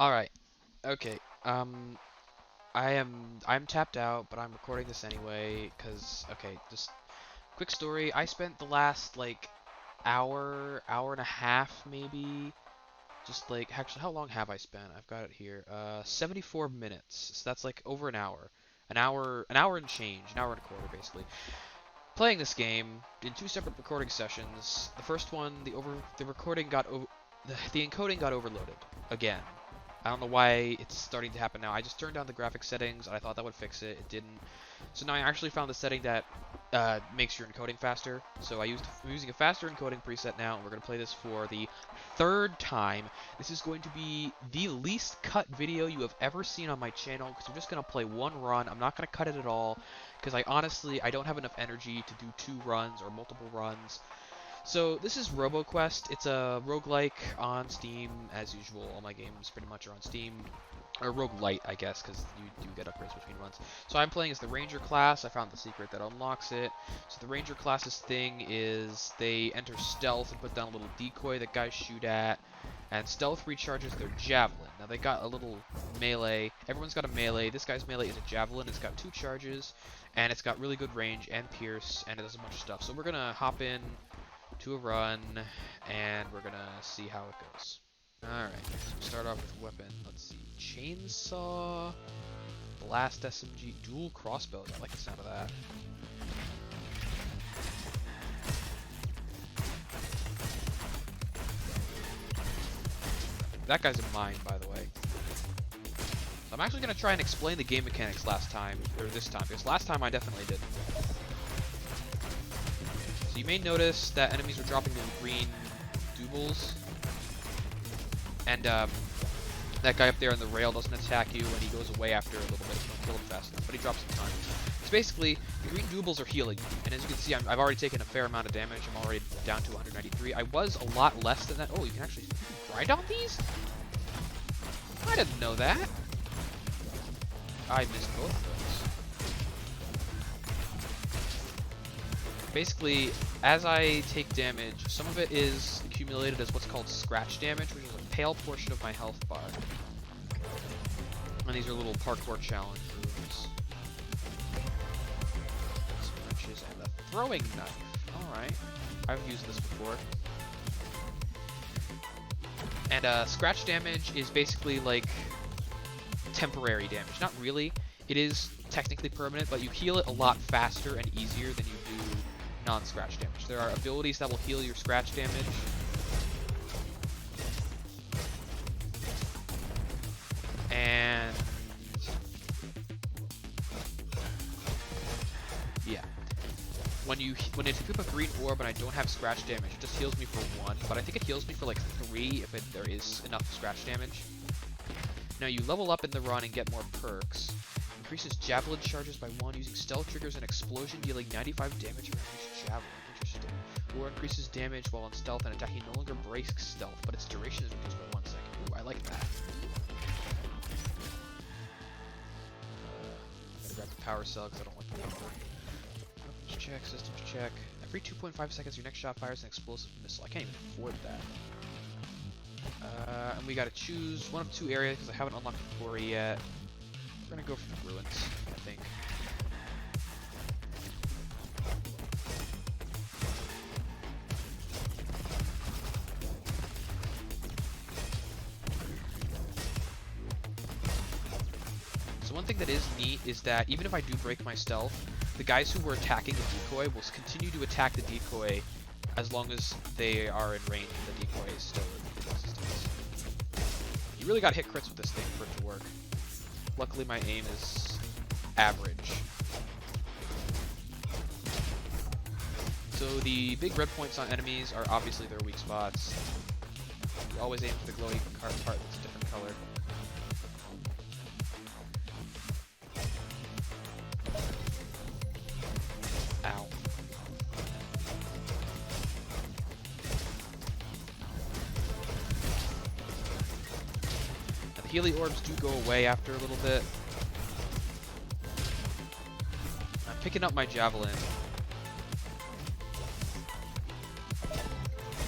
All right. Okay. I'm tapped out, but I'm recording this anyway cuz okay, just quick story. I spent the last like hour and a half maybe just like actually how long have I spent? I've got it here. 74 minutes. So that's like over an hour. An hour and change, an hour and a quarter basically. Playing this game in two separate recording sessions. The first one, the recording got the encoding got overloaded again. I don't know why it's starting to happen now. I just turned down the graphics settings and I thought that would fix it. It didn't. So now I actually found the setting that makes your encoding faster. So I'm using a faster encoding preset now, and we're going to play this for the third time. This is going to be the least cut video you have ever seen on my channel because I'm just going to play one run. I'm not going to cut it at all because I don't have enough energy to do two runs or multiple runs. So this is Roboquest. It's a roguelike on Steam, as usual. All my games pretty much are on Steam. Or roguelite, I guess, because you do get upgrades between runs. So I'm playing as the Ranger class. I found the secret that unlocks it. So the Ranger class's thing is they enter stealth and put down a little decoy that guys shoot at. And stealth recharges their javelin. Now they got a little melee. Everyone's got a melee. This guy's melee is a javelin. It's got 2 charges. And it's got really good range and pierce. And it does a bunch of stuff. So we're going to hop in to a run, and we're gonna see how it goes. Alright, so we start off with weapon. Let's see. Chainsaw, blast SMG, dual crossbows. I like the sound of that. That guy's a mine, by the way. So I'm actually gonna try and explain the game mechanics last time, or this time, because last time I definitely didn't. So you may notice that enemies are dropping little green doobles. And that guy up there on the rail doesn't attack you, and he goes away after a little bit if you don't kill him fast enough, but he drops some time. So basically, the green doobles are healing you, and as you can see, I've already taken a fair amount of damage. I'm already down to 193. I was a lot less than that. Oh, you can actually grind on these? I didn't know that. I missed both of those. Basically, as I take damage, some of it is accumulated as what's called scratch damage, which is a pale portion of my health bar. And these are little parkour challenge moves. Scratches and a throwing knife. Alright. I've used this before. And scratch damage is basically like temporary damage. Not really. It is technically permanent, but you heal it a lot faster and easier than you do non-scratch damage. There are abilities that will heal your scratch damage. And yeah. When it's equip a green orb and I don't have scratch damage, it just heals me for 1, but I think it heals me for like 3 if there is enough scratch damage. Now you level up in the run and get more perks. Increases javelin charges by 1 using stealth triggers and explosion, dealing 95 damage around each javelin. Interesting. Or increases damage while on stealth and attacking no longer breaks stealth, but its duration is reduced by 1 second. Ooh, I like that. I'm gonna grab the power cell because I don't like the number. Weapons check, systems check. Every 2.5 seconds, your next shot fires an explosive missile. I can't even afford that. And we gotta choose one of 2 areas because I haven't unlocked the quarry yet. We're gonna go for the ruins, I think. So one thing that is neat is that even if I do break my stealth, the guys who were attacking the decoy will continue to attack the decoy as long as they are in range and the decoy is still in existence. You really gotta hit crits with this thing for it to work. Luckily my aim is average. So the big red points on enemies are obviously their weak spots. You always aim for the glowy part that's a different color. Ow. Now the Healy orbs do go away after a little bit. I'm picking up my javelin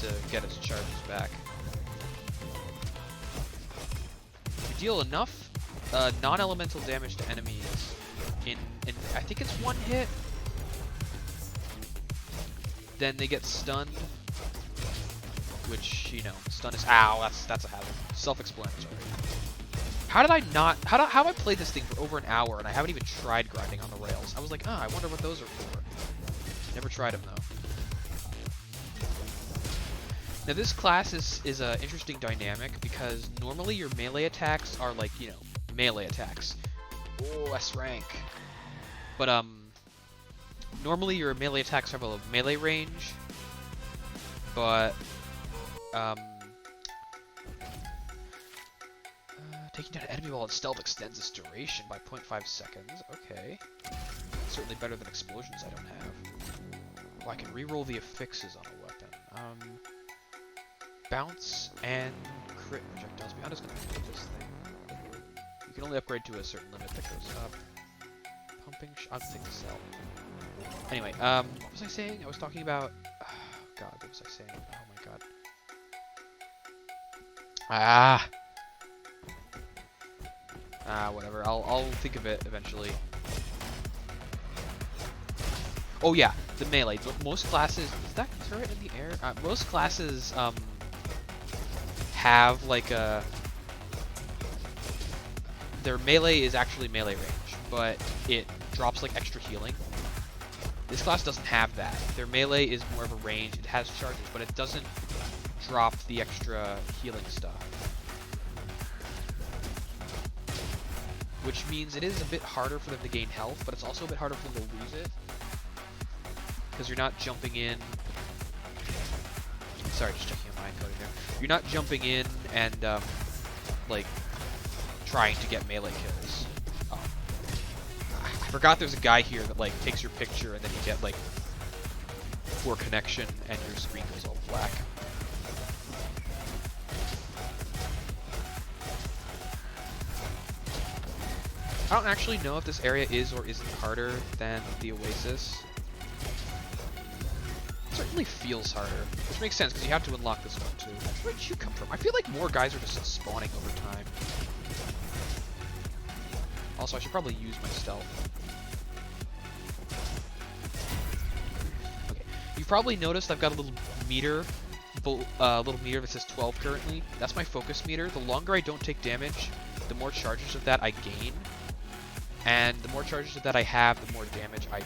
to get its charges back. deal enough non-elemental damage to enemies in I think it's one hit, then they get stunned. Which, you know, stun is that's a hazard. Self-explanatory. How did I not how have I played this thing for over an hour and I haven't even tried grinding on the rails? I was like, I wonder what those are for. Never tried them though. Now this class is a interesting dynamic because normally your melee attacks are like, you know, melee attacks. Oh, S rank. But normally your melee attacks have a melee range, but taking down an enemy while in stealth extends its duration by 0.5 seconds. Okay. Certainly better than explosions I don't have. Oh, I can reroll the affixes on a weapon. Bounce and crit projectiles. I'm just gonna upgrade this thing. You can only upgrade to a certain limit that goes up. Pumping I'll take the cell. Anyway, what was I saying? I was talking about... Oh, God, what was I saying? Oh my god. Whatever. I'll think of it eventually. Oh yeah, the melee. Most classes... Is that turret in the air? Most classes, have like a... Their melee is actually melee range, but it drops like extra healing. This class doesn't have that. Their melee is more of a range. It has charges, but it doesn't drop the extra healing stuff. Which means it is a bit harder for them to gain health, but it's also a bit harder for them to lose it. Because you're not jumping in... Sorry, just checking my coding there. You're not jumping in and, like, trying to get melee kills. I forgot there's a guy here that, like, takes your picture and then you get, like, poor connection and your screen goes all black. I don't actually know if this area is or isn't harder than the Oasis. It certainly feels harder, which makes sense because you have to unlock this one too. Where did you come from? I feel like more guys are just spawning over time. Also, I should probably use my stealth. Okay, you've probably noticed I've got a little meter that says 12 currently. That's my focus meter. The longer I don't take damage, the more charges of that I gain. And the more charges of that I have, the more damage I do.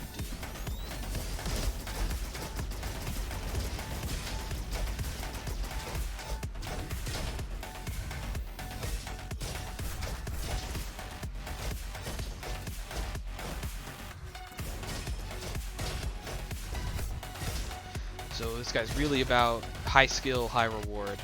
So this guy's really about high skill, high reward.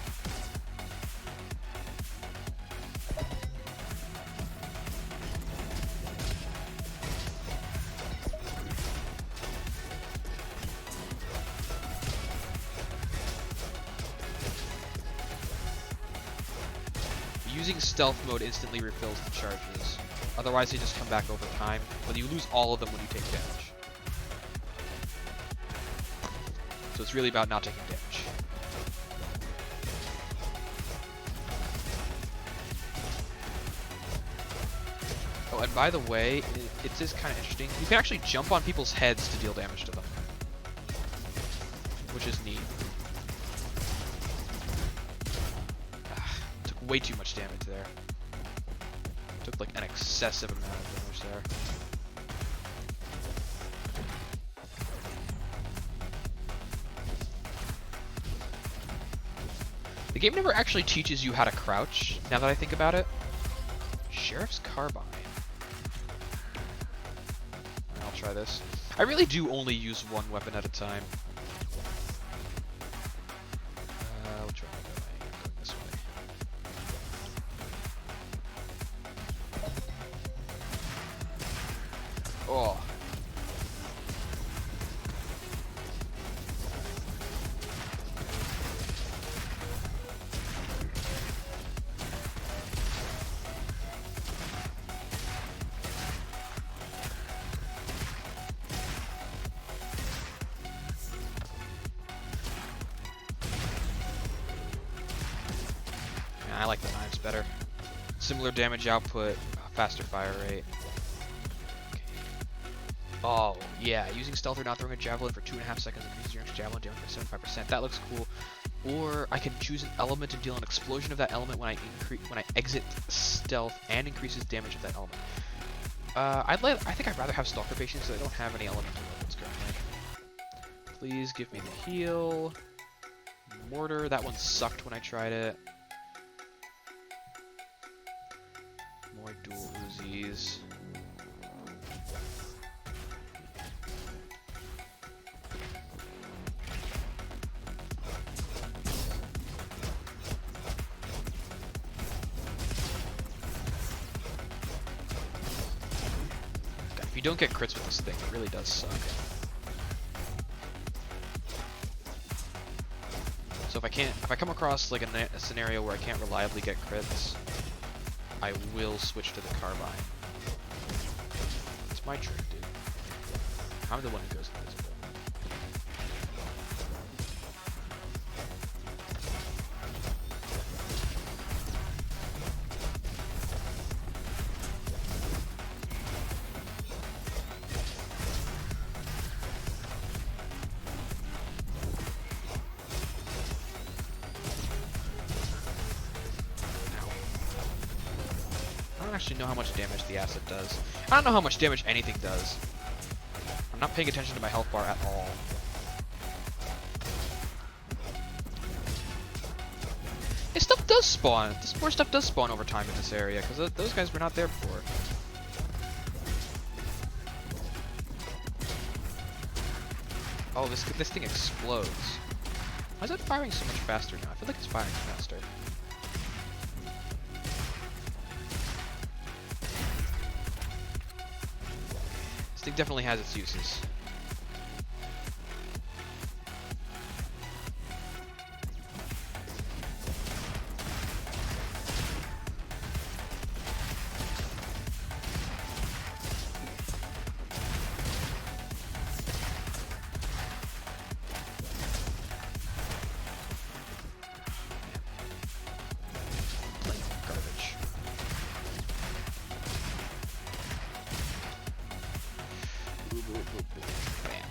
Using stealth mode instantly refills the charges. Otherwise they just come back over time, but you lose all of them when you take damage. So it's really about not taking damage. Oh, and by the way, it is kind of interesting. You can actually jump on people's heads to deal damage to them, which is neat. Took way too much damage there. Took like an excessive amount of damage there. The game never actually teaches you how to crouch, now that I think about it. Sheriff's Carbine. I'll try this. I really do only use one weapon at a time. I'll try going this way. Oh. I like the knives better. similar damage output, faster fire rate. Okay. Oh, yeah, using stealth or not throwing a javelin for 2.5 seconds increases your next javelin damage by 75%. That looks cool. Or I can choose an element and deal an explosion of that element when I exit stealth and increases damage of that element. I think I'd rather have Stalker Patience so I don't have any elemental weapons currently. Please give me the heal. Mortar, that one sucked when I tried it. More dual Uzis. God, if you don't get crits with this thing, it really does suck. So if I come across like a scenario where I can't reliably get crits, I will switch to the carbine. It's my trick, dude. I'm the one who goes invisible. I don't actually know how much damage the acid does. I don't know how much damage anything does. I'm not paying attention to my health bar at all. This stuff does spawn. More stuff does spawn over time in this area, because those guys were not there before. Oh, this thing explodes. Why is it firing so much faster now? I feel like it's firing faster. This thing definitely has its uses. Garbage. Bam.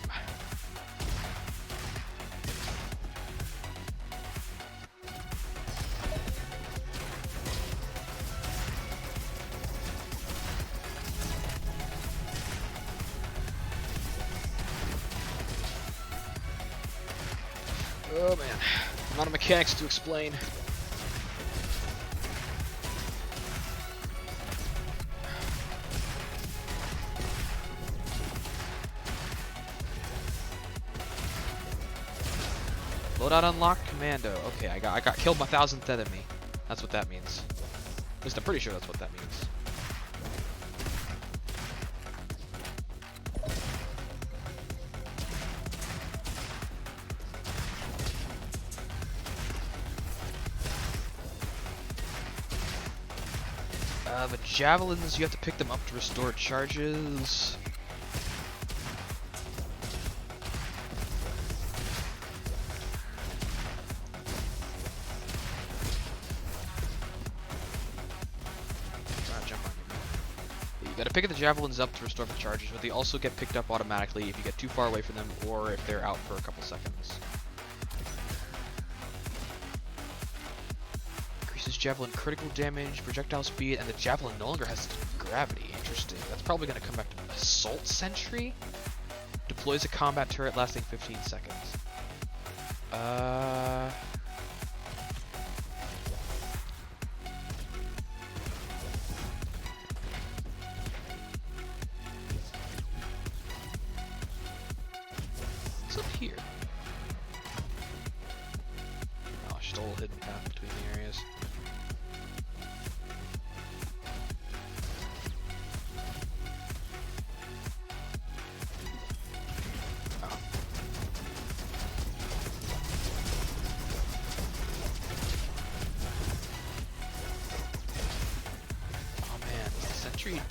Oh man, a lot of mechanics to explain. Loadout unlocked, Commando. Okay, I got killed my 1000th enemy. That's what that means. At least I'm pretty sure that's what that means. The javelins, you have to pick them up to restore charges. Jump on you. You gotta pick the javelins up to restore the charges, but they also get picked up automatically if you get too far away from them or if they're out for a couple seconds. Javelin critical damage, projectile speed, and the javelin no longer has gravity. Interesting. That's probably going to come back to Assault Sentry. Deploys a combat turret lasting 15 seconds. What's up here? Oh, just a little hidden path between the areas.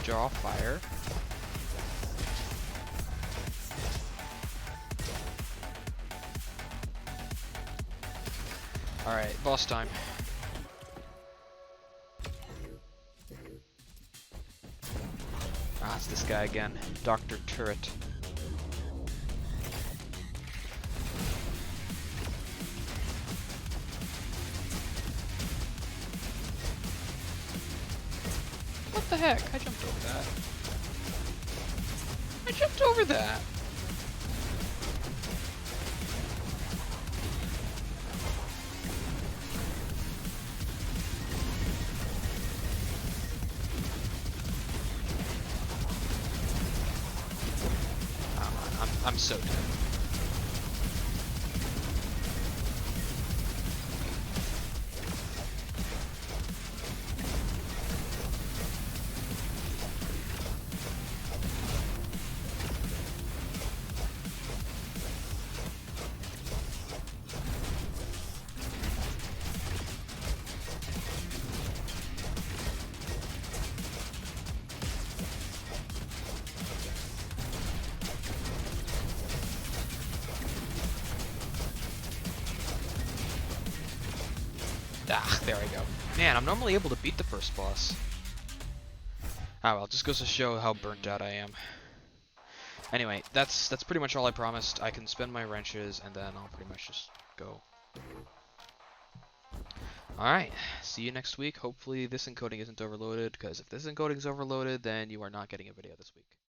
Draw fire. Alright, boss time. It's this guy again, Dr. Turret. What the heck? I jumped over that. I jumped over that! I'm so dead. Ah, there I go. Man, I'm normally able to beat the first boss. Ah well, just goes to show how burnt out I am. Anyway, that's pretty much all I promised. I can spend my wrenches, and then I'll pretty much just go. Alright, see you next week. Hopefully this encoding isn't overloaded, because if this encoding is overloaded, then you are not getting a video this week.